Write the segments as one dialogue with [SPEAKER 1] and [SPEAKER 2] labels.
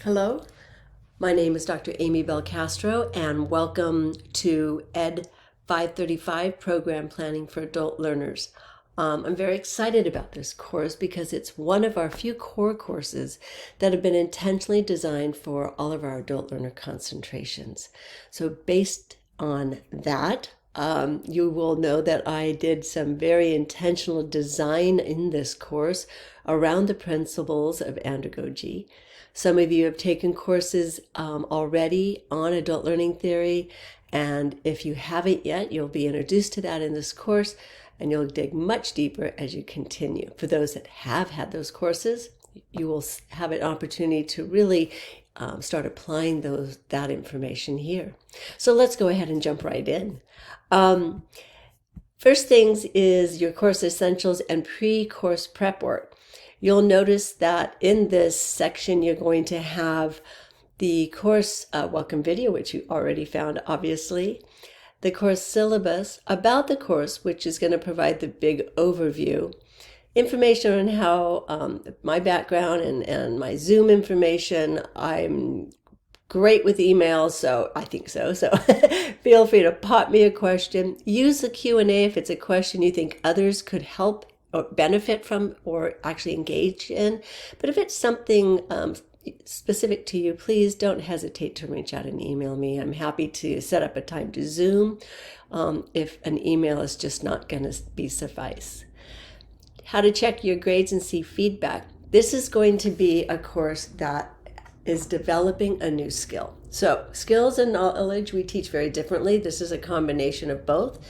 [SPEAKER 1] Hello, my name is Dr. Amy Belcastro, and welcome to Ed 535 Program Planning for Adult Learners. I'm very excited about this course because it's one of our few core courses that have been intentionally designed for all of our adult learner concentrations. So based on that, you will know that I did some very intentional design in this course around the principles of andragogy. Some of you have taken courses already on adult learning theory, and if you haven't yet, you'll be introduced to that in this course, and you'll dig much deeper as you continue. For those that have had those courses, you will have an opportunity to really start applying that information here. So let's go ahead and jump right in. First things is your course essentials and pre-course prep work. You'll notice that in this section, you're going to have the course welcome video, which you already found, obviously, the course syllabus about the course, which is going to provide the big overview, information on how my background and my Zoom information. I'm great with emails, so I think so. So feel free to pop me a question. Use the Q&A if it's a question you think others could help or benefit from or actually engage in. But if it's something specific to you, please don't hesitate to reach out and email me. I'm happy to set up a time to Zoom if an email is just not going to be suffice. How to check your grades and see feedback. This is going to be a course that is developing a new skill. So skills and knowledge we teach very differently. This is a combination of both.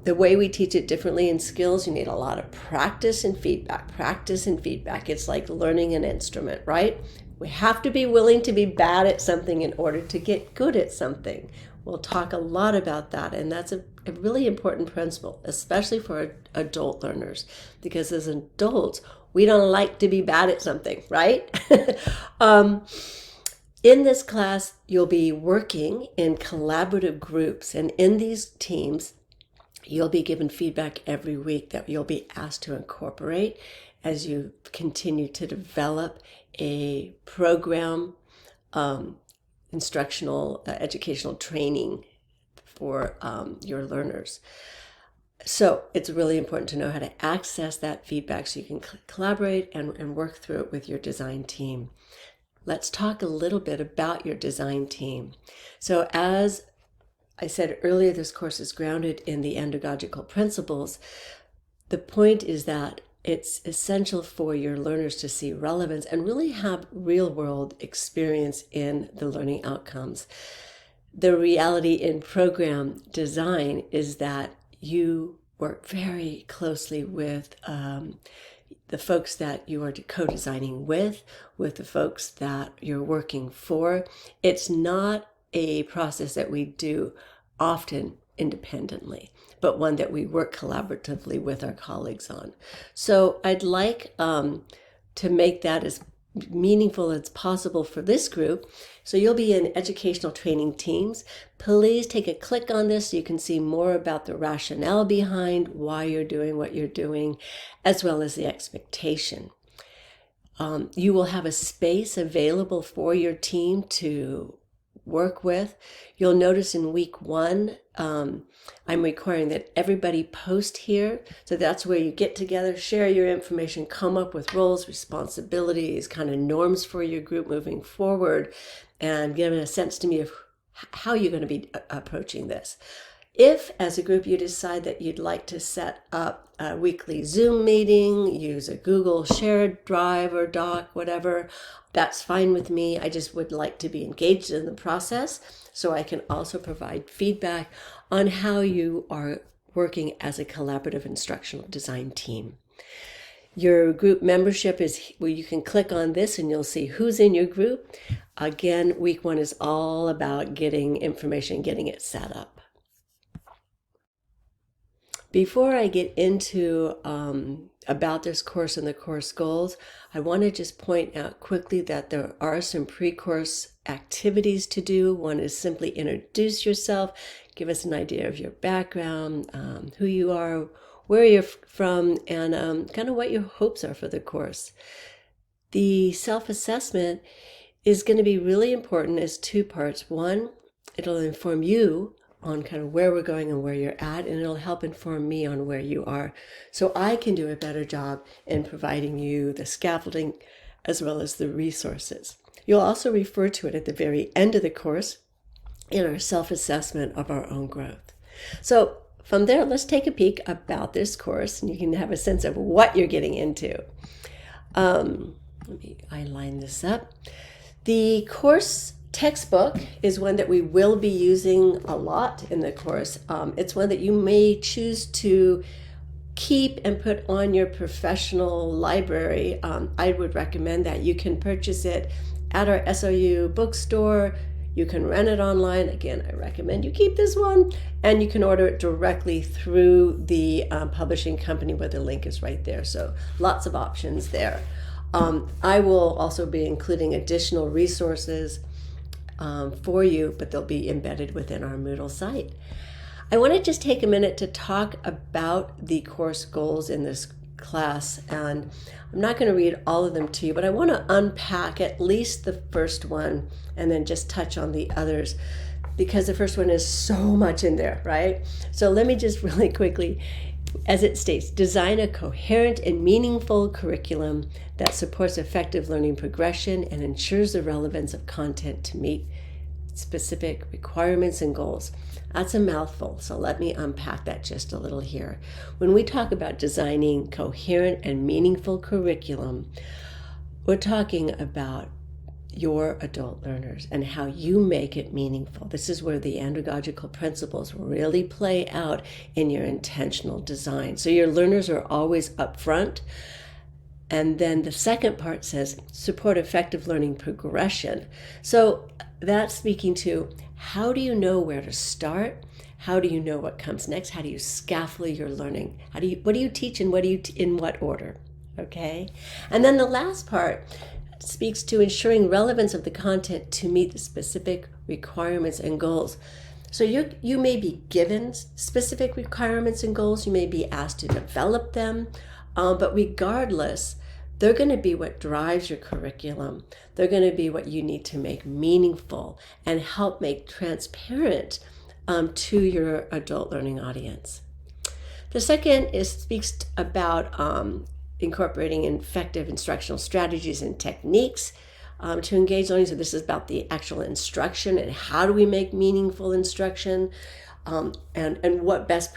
[SPEAKER 1] The way we teach it differently in skills, you need a lot of practice and feedback. Practice and feedback. It's like learning an instrument, right? We have to be willing to be bad at something in order to get good at something. We'll talk a lot about that, and that's a really important principle, especially for adult learners, because as adults, we don't like to be bad at something, right? In this class, you'll be working in collaborative groups, and in these teams, you'll be given feedback every week that you'll be asked to incorporate as you continue to develop a program, instructional, educational training for your learners. So it's really important to know how to access that feedback so you can collaborate and work through it with your design team. Let's talk a little bit about your design team. So as I said earlier, this course is grounded in the andragogical principles. The point is that it's essential for your learners to see relevance and really have real-world experience in the learning outcomes. The reality in program design is that you work very closely with the folks that you are co-designing with the folks that you're working for. It's not a process that we do often independently, but one that we work collaboratively with our colleagues on. So I'd like to make that as meaningful as possible for this group. So you'll be in educational training teams. Please take a click on this so you can see more about the rationale behind why you're doing what you're doing, as well as the expectation. You will have a space available for your team to work with. You'll notice in week 1, I'm requiring that everybody post here. So that's where you get together, share your information, come up with roles, responsibilities, kind of norms for your group moving forward, and give a sense to me of how you're going to be approaching this. If, as a group, you decide that you'd like to set up a weekly Zoom meeting, use a Google shared drive or doc, whatever, that's fine with me. I just would like to be engaged in the process so I can also provide feedback on how you are working as a collaborative instructional design team. Your group membership is where you can click on this and you'll see who's in your group. Again, week 1 is all about getting information, getting it set up. Before I get into about this course and the course goals, I want to just point out quickly that there are some pre-course activities to do. One is simply introduce yourself, give us an idea of your background, who you are, where you're from, and kind of what your hopes are for the course. The self-assessment is going to be really important as two parts. One, it'll inform you on kind of where we're going and where you're at, and it'll help inform me on where you are, so I can do a better job in providing you the scaffolding as well as the resources. You'll also refer to it at the very end of the course in our self-assessment of our own growth. So from there, let's take a peek about this course, and you can have a sense of what you're getting into. Let me line this up. The course textbook is one that we will be using a lot in the course. It's one that you may choose to keep and put on your professional library. I would recommend that. You can purchase it at our SOU bookstore. You can rent it online. Again, I recommend you keep this one, and you can order it directly through the publishing company where the link is right there. So lots of options there. I will also be including additional resources for you, but they'll be embedded within our Moodle site. I want to just take a minute to talk about the course goals in this class, and I'm not going to read all of them to you, but I want to unpack at least the first one and then just touch on the others, because the first one is so much in there, right? So let me just really quickly, as it states, design a coherent and meaningful curriculum that supports effective learning progression and ensures the relevance of content to meet specific requirements and goals. That's a mouthful, so let me unpack that just a little here. When we talk about designing coherent and meaningful curriculum, we're talking about your adult learners and how you make it meaningful. This is where the andragogical principles really play out in your intentional design. So your learners are always up front. And then the second part says support effective learning progression. So that's speaking to, how do you know where to start? How do you know what comes next? How do you scaffold your learning? What do you teach, and in what order? Okay. And then the last part speaks to ensuring relevance of the content to meet the specific requirements and goals. So you may be given specific requirements and goals. You may be asked to develop them, but regardless, they're going to be what drives your curriculum. They're going to be what you need to make meaningful and help make transparent to your adult learning audience. The second speaks about incorporating effective instructional strategies and techniques to engage learning. So this is about the actual instruction and how do we make meaningful instruction, and what best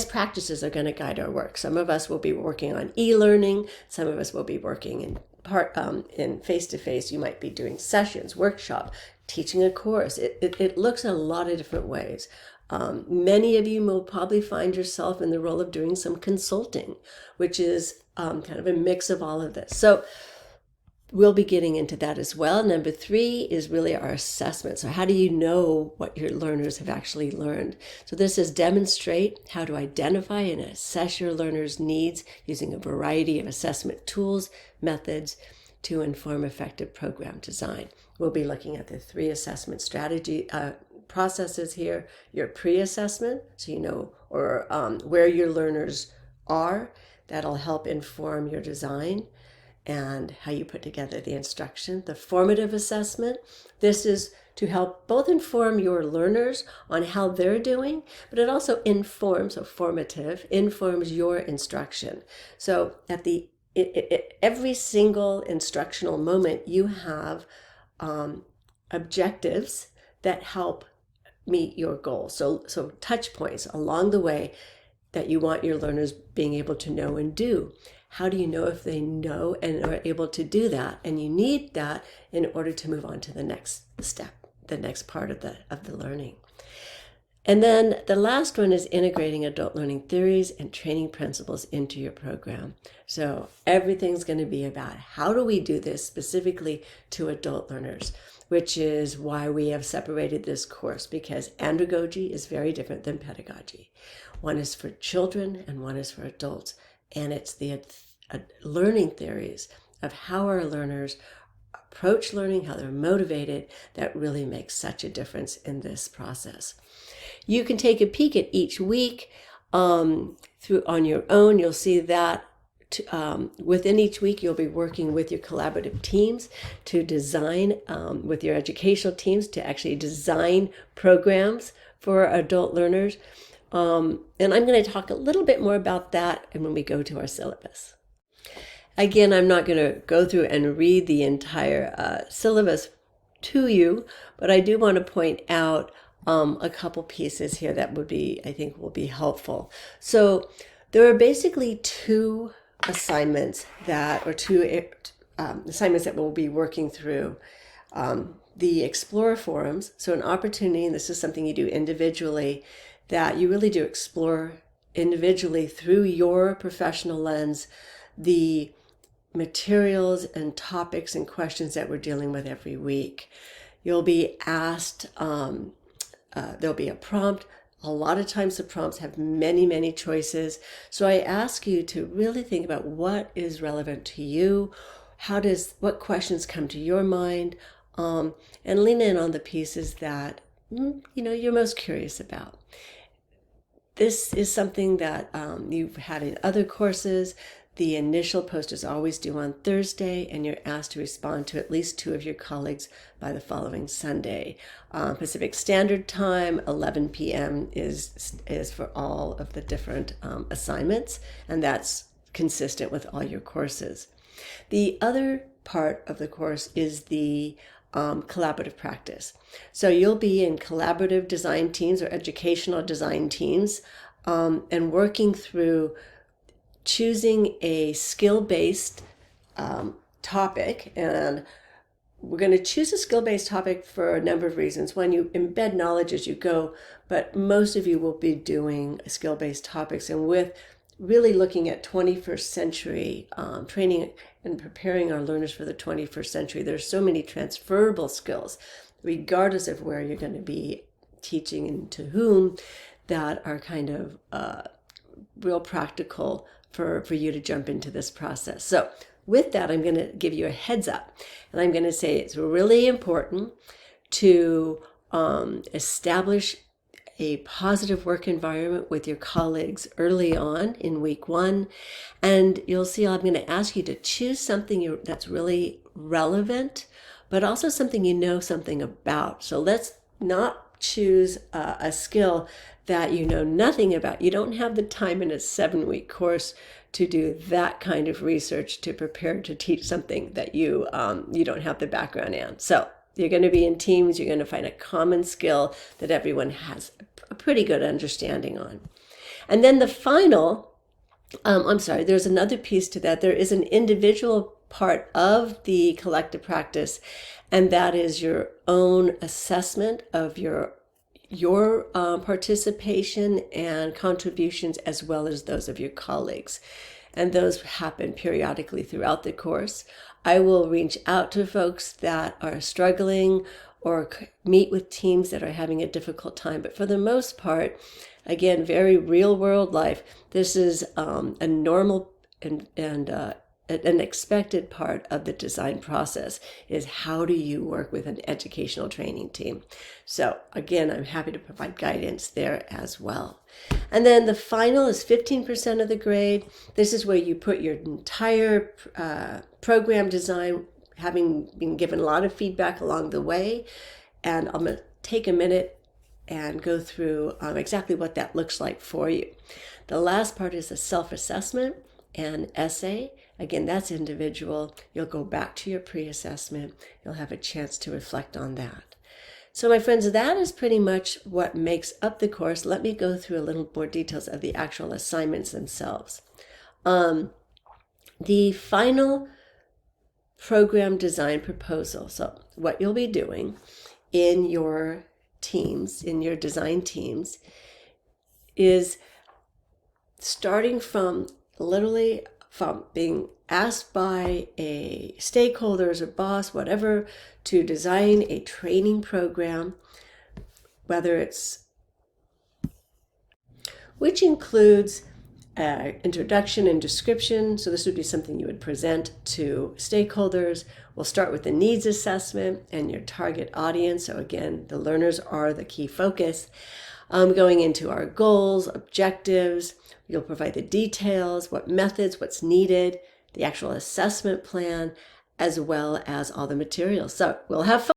[SPEAKER 1] practices are going to guide our work. Some of us will be working on e-learning. Some of us will be working in face-to-face. You might be doing sessions, workshop, teaching a course. It looks a lot of different ways. Many of you will probably find yourself in the role of doing some consulting, which is kind of a mix of all of this. So we'll be getting into that as well. Number 3 is really our assessment. So how do you know what your learners have actually learned? So this is demonstrate how to identify and assess your learners' needs using a variety of assessment tools, methods to inform effective program design. We'll be looking at the 3 assessment strategy processes here. Your pre-assessment, so you know where your learners are. That'll help inform your design and how you put together the instruction. The formative assessment, this is to help both inform your learners on how they're doing, but it also informs your instruction. So at every single instructional moment, you have objectives that help meet your goals. So touch points along the way that you want your learners being able to know and do. How do you know if they know and are able to do that? And you need that in order to move on to the next step, the next part of the learning. And then the last one is integrating adult learning theories and training principles into your program. So everything's going to be about how do we do this specifically to adult learners, which is why we have separated this course, because andragogy is very different than pedagogy. One is for children and one is for adults. And it's the learning theories of how our learners approach learning, how they're motivated, that really makes such a difference in this process. You can take a peek at each week on your own. You'll see that within each week, you'll be working with your collaborative teams to design, with your educational teams, to actually design programs for adult learners. And I'm going to talk a little bit more about that when we go to our syllabus. Again, I'm not going to go through and read the entire syllabus to you, but I do want to point out a couple pieces here that I think will be helpful. So there are basically two assignments that we'll be working through. The Explore forums, so an opportunity, and this is something you do individually, that you really do explore individually through your professional lens the materials and topics and questions that we're dealing with every week. You'll be asked, there'll be a prompt. A lot of times the prompts have many, many choices. So I ask you to really think about what is relevant to you. What questions come to your mind? And lean in on the pieces that, you're most curious about. This is something that you've had in other courses. The initial post is always due on Thursday, and you're asked to respond to at least 2 of your colleagues by the following Sunday. Pacific Standard Time, 11 p.m. is for all of the different assignments, and that's consistent with all your courses. The other part of the course is the collaborative practice. So you'll be in collaborative design teams or educational design teams, and working through choosing a skill-based topic. And we're going to choose a skill-based topic for a number of reasons. One, you embed knowledge as you go, but most of you will be doing skill-based topics, and with really looking at 21st century training and preparing our learners for the 21st century. There's so many transferable skills, regardless of where you're going to be teaching and to whom, that are kind of real practical for you to jump into this process. So with that, I'm going to give you a heads up, and I'm going to say it's really important to establish a positive work environment with your colleagues early on in week 1. And you'll see I'm going to ask you to choose something that's really relevant, but also something you know something about. So let's not choose a skill that you know nothing about. You don't have the time in a 7-week course to do that kind of research to prepare to teach something that you don't have the background in. So you're going to be in teams. You're going to find a common skill that everyone has a pretty good understanding on. And then the final, there's another piece to that. There is an individual part of the collective practice, and that is your own assessment of your participation and contributions, as well as those of your colleagues. And those happen periodically throughout the course. I will reach out to folks that are struggling or meet with teams that are having a difficult time. But for the most part, again, very real world life, this is a normal and an expected part of the design process is how do you work with an educational training team. So again, I'm happy to provide guidance there as well. And then the final is 15% of the grade. This is where you put your entire program design, having been given a lot of feedback along the way. And I'm going to take a minute and go through exactly what that looks like for you. The last part is a self-assessment and essay. Again, that's individual. You'll go back to your pre-assessment. You'll have a chance to reflect on that. So my friends, that is pretty much what makes up the course. Let me go through a little more details of the actual assignments themselves. The final program design proposal. So what you'll be doing in your teams, in your design teams, is starting from being asked by a stakeholders or boss, whatever, to design a training program, which includes introduction and description. So this would be something you would present to stakeholders. We'll start with the needs assessment and your target audience. So again, the learners are the key focus. going into our goals, objectives. You'll provide the details, what methods, what's needed, the actual assessment plan, as well as all the materials. So we'll have fun.